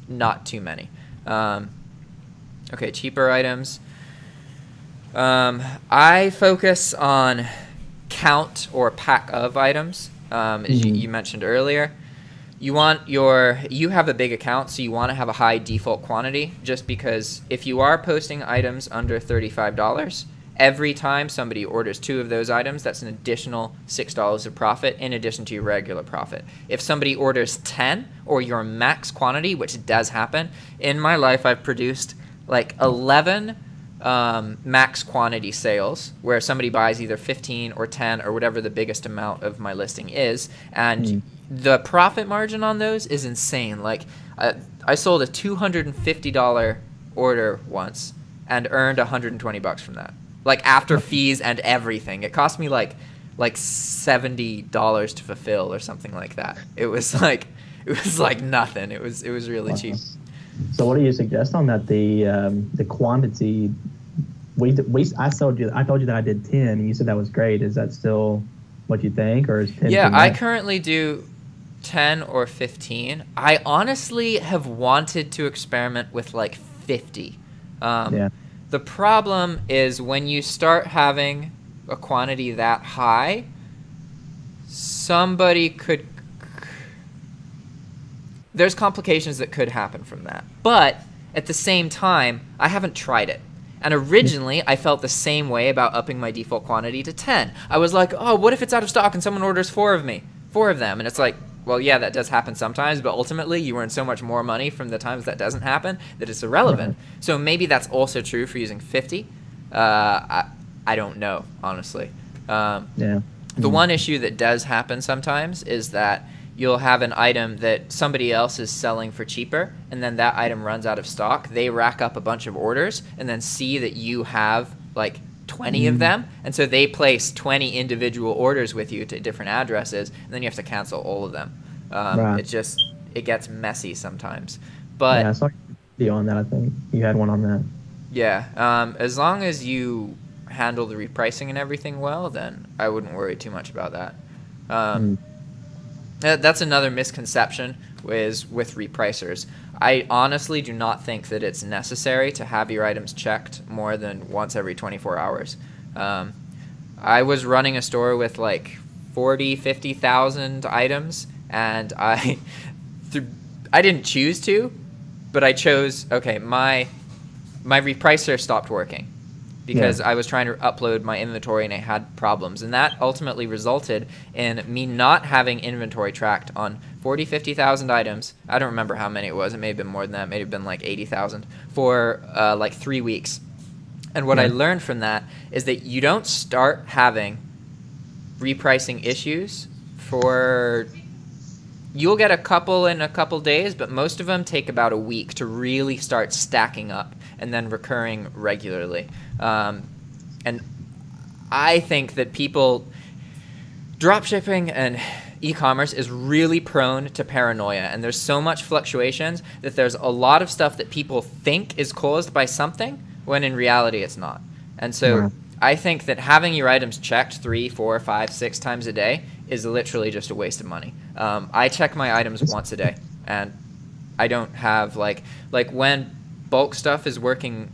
not too many. Okay, cheaper items. I focus on count or pack of items, as you mentioned earlier. You have a big account, so you want to have a high default quantity, just because if you are posting items under $35, every time somebody orders 2 of those items, that's an additional $6 of profit in addition to your regular profit. If somebody orders 10 or your max quantity, which does happen, in my life I've produced like 11 max quantity sales where somebody buys either 15 or 10 or whatever the biggest amount of my listing is, and the profit margin on those is insane. Like, I sold a $250 order once and earned $120 from that, like after fees and everything. It cost me like $70 to fulfill or something like that. It was like nothing. It was really cheap. So what do you suggest on that? The quantity. I told you that I did 10, and you said that was great. Is that still what you think, or is 10? Yeah, I currently do 10 or 15. I honestly have wanted to experiment with like 50. The problem is when you start having a quantity that high, somebody could there's complications that could happen from that. But at the same time, I haven't tried it. And originally, I felt the same way about upping my default quantity to 10. I was like, oh, what if it's out of stock and someone orders 4 of them? And it's like, well, yeah, that does happen sometimes, but ultimately you earn so much more money from the times that doesn't happen that it's irrelevant. Right. So maybe that's also true for using 50. I don't know, honestly. The one issue that does happen sometimes is that you'll have an item that somebody else is selling for cheaper, and then that item runs out of stock. They rack up a bunch of orders and then see that you have like 20 of them, and so they place 20 individual orders with you to different addresses, and then you have to cancel all of them. Right. It gets messy sometimes. But yeah, I saw a video on that. I think you had one on that. Yeah, as long as you handle the repricing and everything well, then I wouldn't worry too much about that. That's another misconception with repricers. I honestly do not think that it's necessary to have your items checked more than once every 24 hours. I was running a store with like 50,000 items, and I didn't choose to, but I chose, okay, my repricer stopped working because I was trying to upload my inventory and it had problems. And that ultimately resulted in me not having inventory tracked on 50,000 items. I don't remember how many it was. It may have been more than that. It may have been like 80,000 for like 3 weeks. And what I learned from that is that you don't start having repricing issues for... You'll get a couple in a couple days, but most of them take about a week to really start stacking up and then recurring regularly. And I think that dropshipping and e-commerce is really prone to paranoia, and there's so much fluctuations that there's a lot of stuff that people think is caused by something when in reality it's not. And so I think that having your items checked 3, 4, 5, 6 times a day is literally just a waste of money. I check my items once a day, and I don't have like when bulk stuff is working.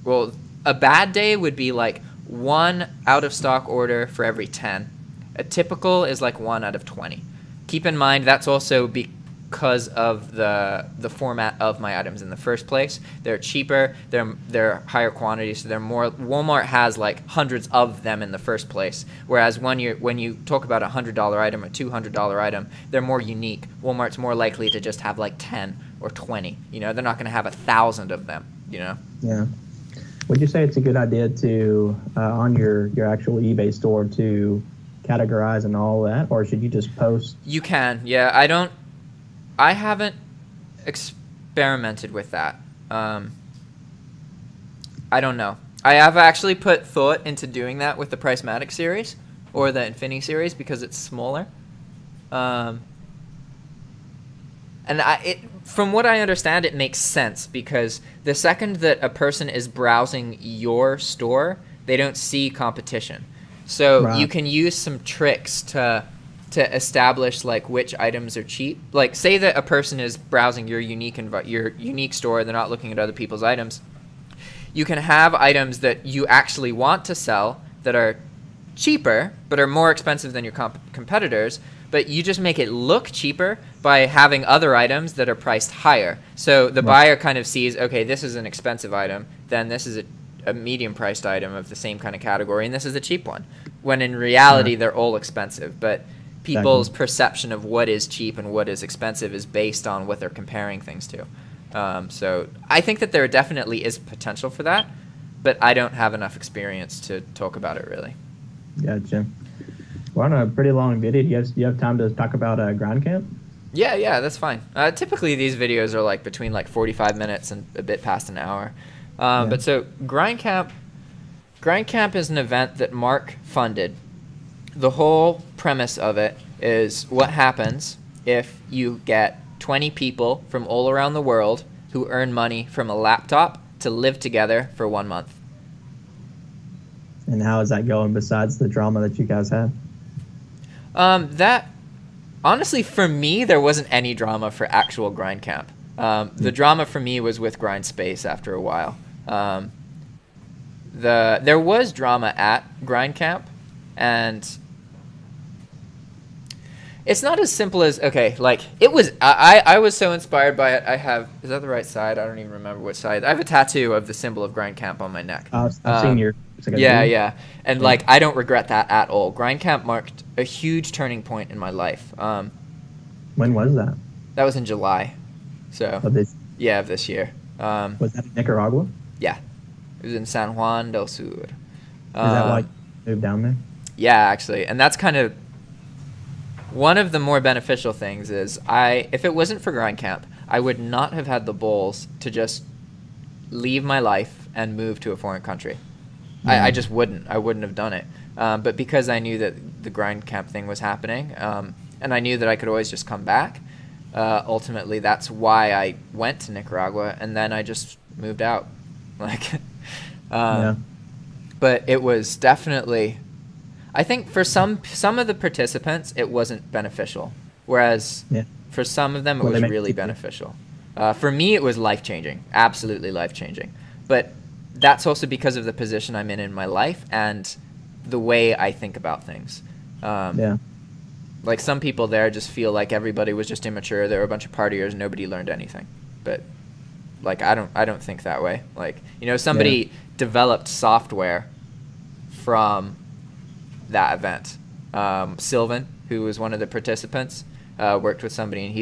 Well, a bad day would be like 1 out of stock order for every 10. A typical is like 1 out of 20. Keep in mind that's also because of the format of my items in the first place. They're cheaper, they're higher quantity, so they're more. Walmart has like hundreds of them in the first place, whereas when you talk about a $100 item or $200 item, they're more unique. Walmart's more likely to just have like 10 or 20. You know, they're not going to have 1,000 of them. You know. Yeah. Would you say it's a good idea to on your actual eBay store to categorize and all that, or should you just post? You can, yeah. I haven't experimented with that. I don't know. I have actually put thought into doing that with the Pricematik series or the Infinii series because it's smaller. And from what I understand, it makes sense because the second that a person is browsing your store, they don't see competition. So you can use some tricks to establish like which items are cheap. Like say that a person is browsing your unique store, they're not looking at other people's items. You can have items that you actually want to sell that are cheaper but are more expensive than your competitors, but you just make it look cheaper by having other items that are priced higher. So the buyer kind of sees, okay, this is an expensive item, then this is a medium priced item of the same kind of category, and this is a cheap one. When in reality, they're all expensive. But people's perception of what is cheap and what is expensive is based on what they're comparing things to. So I think that there definitely is potential for that, but I don't have enough experience to talk about it really. Gotcha. We're on a pretty long video. Do you have time to talk about GrindCamp? Yeah, that's fine. Typically these videos are like between like 45 minutes and a bit past an hour. But so GrindCamp is an event that Mark funded. The whole premise of it is what happens if you get 20 people from all around the world who earn money from a laptop to live together for 1 month. And how is that going besides the drama that you guys have? That honestly, for me, there wasn't any drama for actual GrindCamp. The drama for me was with GrindSpace after a while. There was drama at GrindCamp, and It's not as simple as, okay, like, it was, I was so inspired by it. I have, is that the right side? I don't even remember which side. I have a tattoo of the symbol of Grindcamp on my neck. I've seen your... Yeah. And, like, I don't regret that at all. Grindcamp marked a huge turning point in my life. When was that? That was in July. So, Of this? yeah, of this year. Was that in Nicaragua? Yeah. It was in San Juan del Sur. Is that why you moved down there? Yeah, actually. And that's kind of one of the more beneficial things is if it wasn't for Grindcamp, I would not have had the balls to just leave my life and move to a foreign country. I just wouldn't. I wouldn't have done it. But because I knew that the Grindcamp thing was happening, and I knew that I could always just come back, ultimately that's why I went to Nicaragua, and then I just moved out. Like, but it was definitely, I think for some of the participants it wasn't beneficial, whereas for some of them it was really beneficial. For me it was life-changing, absolutely life-changing. But that's also because of the position I'm in my life and the way I think about things. Like some people there just feel like everybody was just immature. They were a bunch of partiers. Nobody learned anything. But like I don't think that way. Like, you know, somebody developed software from that event. Sylvan, who was one of the participants, worked with somebody, and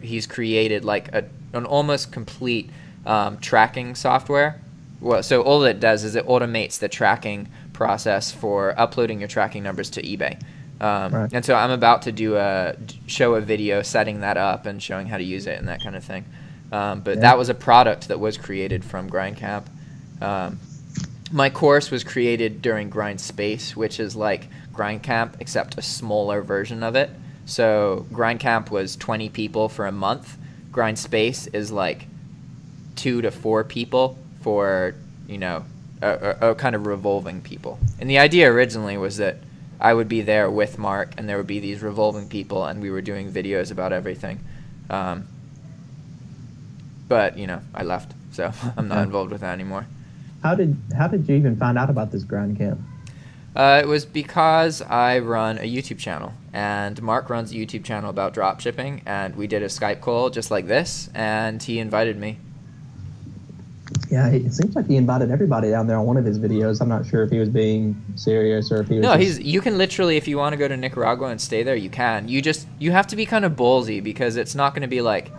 he's created like an almost complete tracking software. Well, so all it does is it automates the tracking process for uploading your tracking numbers to eBay. And so I'm about to show a video setting that up and showing how to use it and that kind of thing. But that was a product that was created from Grindcamp. My course was created during Grindspace, which is like Grindcamp except a smaller version of it. So Grindcamp was 20 people for a month. Grindspace is like 2 to 4 people for, you know, a kind of revolving people. And the idea originally was that I would be there with Mark, and there would be these revolving people, and we were doing videos about everything. But, you know, I left, so I'm not involved with that anymore. How did you even find out about this Grindcamp? It was because I run a YouTube channel, and Mark runs a YouTube channel about dropshipping, and we did a Skype call just like this, and he invited me. Yeah, it seems like he invited everybody down there on one of his videos. I'm not sure if he was being serious or if he was. No, you can literally, if you want to go to Nicaragua and stay there, you can. You have to be kind of ballsy, because it's not going to be like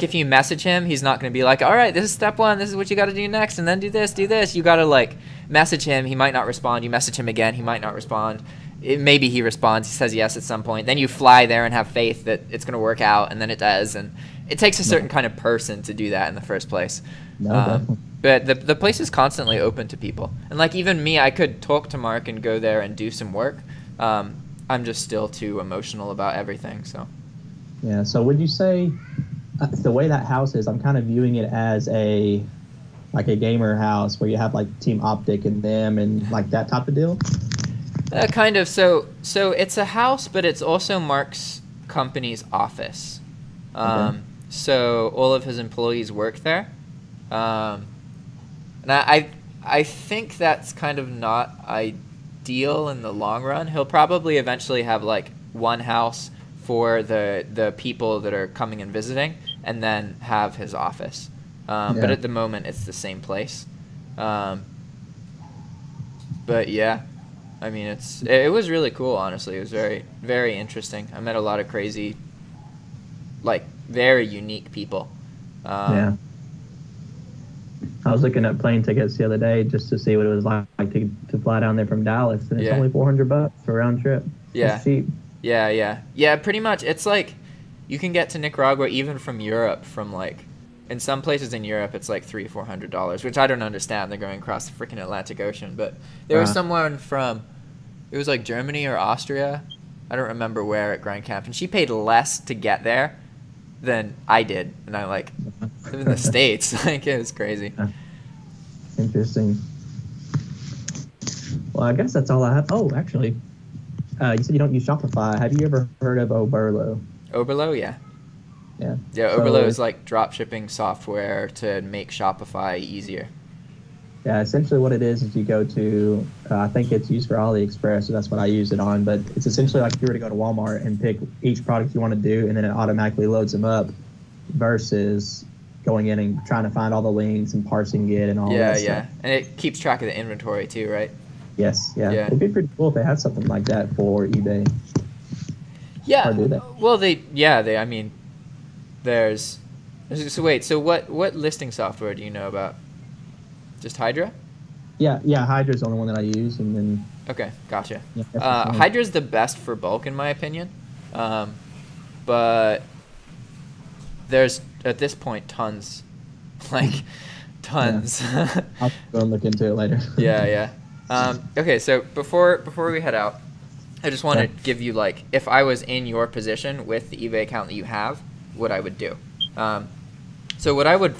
if you message him, he's not going to be like, all right, this is step 1, this is what you got to do next, and then do this. You got to like message him. He might not respond. You message him again. He might not respond. Maybe he responds. He says yes at some point. Then you fly there and have faith that it's going to work out, and then it does. And it takes a certain kind of person to do that in the first place. But the place is constantly open to people. And like even me, I could talk to Mark and go there and do some work. I'm just still too emotional about everything. So. Yeah. So would you say the way that house is, I'm kind of viewing it as a gamer house where you have like Team Optic and them and like that type of deal? Kind of. So it's a house, but it's also Mark's company's office. So all of his employees work there. And I think that's kind of not ideal in the long run. He'll probably eventually have like one house for the people that are coming and visiting, and then have his office. But at the moment, it's the same place. But yeah, I mean, it was really cool, honestly. It was very, very interesting. I met a lot of crazy, like, very unique people. Yeah. I was looking at plane tickets the other day just to see what it was like to fly down there from Dallas, and it's only $400 for a round trip. Yeah. It's cheap. Yeah, pretty much. It's like you can get to Nicaragua even from Europe from like, in some places in Europe it's like $300-400, which I don't understand. They're going across the freaking Atlantic Ocean. But there was someone from, it was like Germany or Austria, I don't remember where, at Grindcamp, and she paid less to get there than I did, and I like live in the States. Like, it was crazy. Interesting. Well, I guess that's all I have. Oh, actually, you said you don't use Shopify. Have you ever heard of Oberlo? Oberlo, yeah. Yeah, Oberlo is like dropshipping software to make Shopify easier. Yeah, essentially what it is you go to, I think it's used for AliExpress, so that's what I use it on, but it's essentially like if you were to go to Walmart and pick each product you want to do, and then it automatically loads them up versus going in and trying to find all the links and parsing it and all that stuff. Yeah, and it keeps track of the inventory too, right? Yes, yeah. It'd be pretty cool if they had something like that for eBay. Yeah. Or do they? Well, I mean, there's, so wait, so what listing software do you know about? Just Hydra? Yeah, Hydra's the only one that I use, and then. Okay, gotcha. Yeah, Hydra's the best for bulk in my opinion, but there's at this point tons, like tons. Yeah. I'll go and look into it later. Yeah. Okay, so before we head out, I just want to give you, like, if I was in your position with the eBay account that you have, what I would do. So what I would,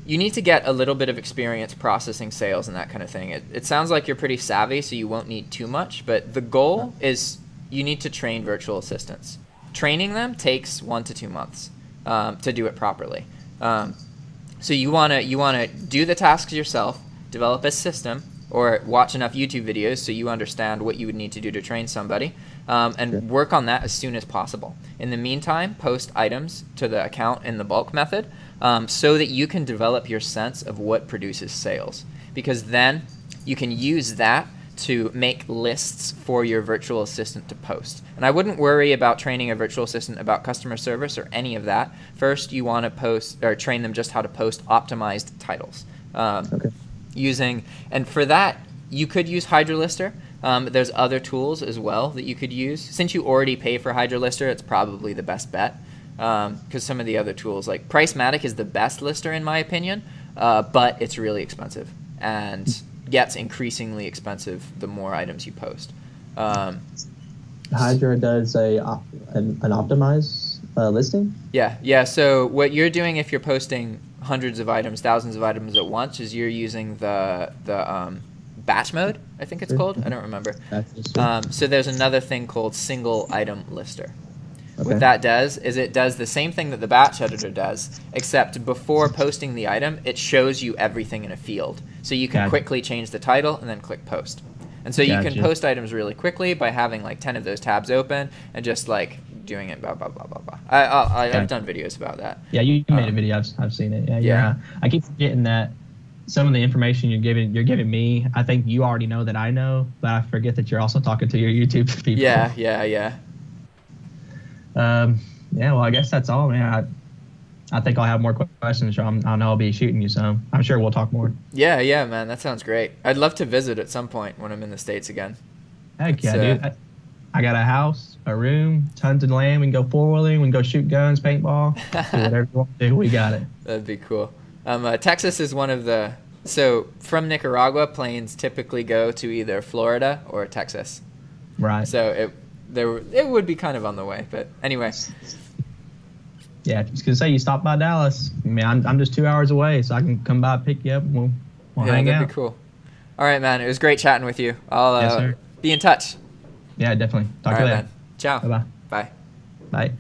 you need to get a little bit of experience processing sales and that kind of thing. It sounds like you're pretty savvy, so you won't need too much, but the goal is you need to train virtual assistants. Training them takes 1 to 2 months to do it properly. So you wanna do the tasks yourself, develop a system, or watch enough YouTube videos so you understand what you would need to do to train somebody, and work on that as soon as possible. In the meantime, post items to the account in the bulk method so that you can develop your sense of what produces sales, because then you can use that to make lists for your virtual assistant to post. And I wouldn't worry about training a virtual assistant about customer service or any of that. First, you want to post or train them just how to post optimized titles. And for that, you could use Hydra Lister. There's other tools as well that you could use. Since you already pay for Hydra Lister, it's probably the best bet, because some of the other tools, like Pricematik is the best lister in my opinion, but it's really expensive and gets increasingly expensive the more items you post. Hydra does an optimized listing? Yeah. So what you're doing if you're posting hundreds of items, thousands of items at once, is you're using the batch mode, I think it's called. I don't remember. So there's another thing called single item lister. What that does is it does the same thing that the batch editor does, except before posting the item, it shows you everything in a field. So you can quickly change the title and then click post. And so you can post items really quickly by having like 10 of those tabs open and just like doing it blah, blah, blah, blah, blah. I've done videos about that. Yeah, you made a video. I've seen it. Yeah. I keep forgetting that some of the information you're giving me, I think you already know that I know, but I forget that you're also talking to your YouTube people. Yeah. Well, I guess that's all, man. I think I'll have more questions, so I know I'll be shooting you some. I'm sure we'll talk more. Yeah, man, that sounds great. I'd love to visit at some point when I'm in the States again. Heck yeah, dude. I got a house, a room, tons of land. We can go four-wheeling, we can go shoot guns, paintball, do whatever you want to do. We got it. That'd be cool. Texas is one of the, so from Nicaragua, planes typically go to either Florida or Texas. Right. So it would be kind of on the way, but anyway. Yeah, just gonna say you stop by Dallas. I mean, I'm just 2 hours away, so I can come by, pick you up, and we'll hang out. That'd be cool. All right, man. It was great chatting with you. I'll be in touch. Yeah, definitely. Talk to you later. Man. Ciao. Bye-bye. Bye. Bye.